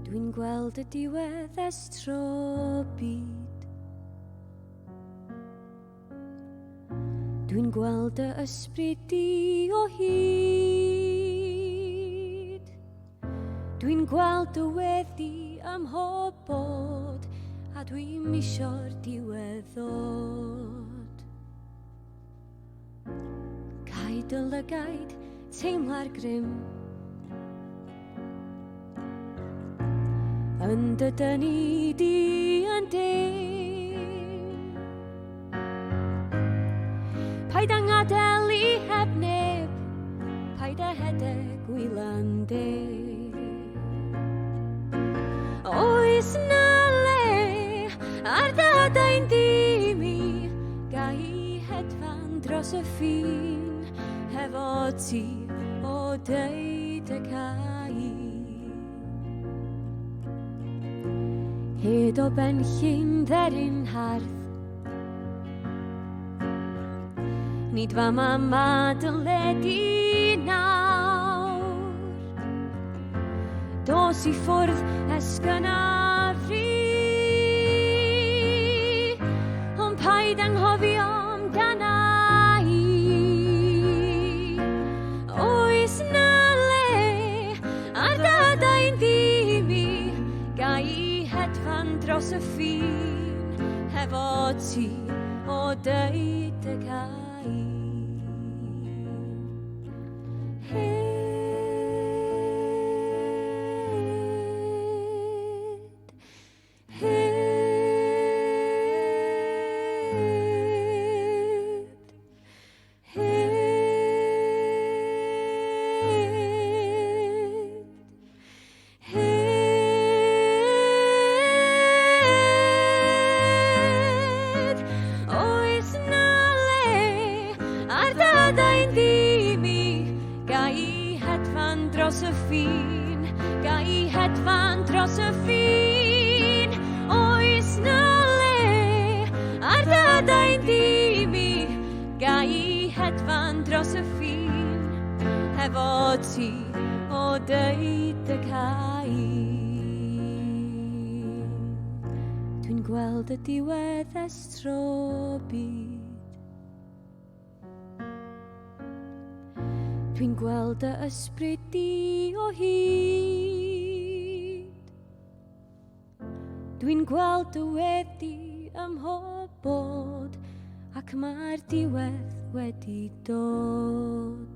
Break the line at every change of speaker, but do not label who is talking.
Dwi'n gweld y diwedd ers tro byd. Dwi'n gweld y ysbryd di o hyd. Dwi'n gweld y weddi ym mhob bod, a dwi'n misio'r diwedd ddod. Caid y lygaid, teimla'r grym, yn dy dynnu di yn dim. Paid a ngadel i heb neb, paid a Hed Wylan Deg. Oes na le ar ddadain dimi, ga i hedfan dros y ffin, hefo ti o deud y cai. Hed o benllyn dderyn hardd, nid fa mama dyledi nawr. Dos i ffwrdd esgynafu, ond paid anghofio amdana i. Oes na le ar ddadain dimi, ga i hedfan dros y ffin, hefo ti o deud y cai. Dros y ffin, ga i hedfan dros y ffin. Oes na le ar ddadain dimi, ga i hedfan dros y ffin, hefo ti o deud y cai. Dwi'n gweld y diwedd ers tro byd. Dwi'n gweld y ysbryd di o hyd. Dwi'n gweld y weddi ym mhob bod, ac mae'r diwedd wedi dod.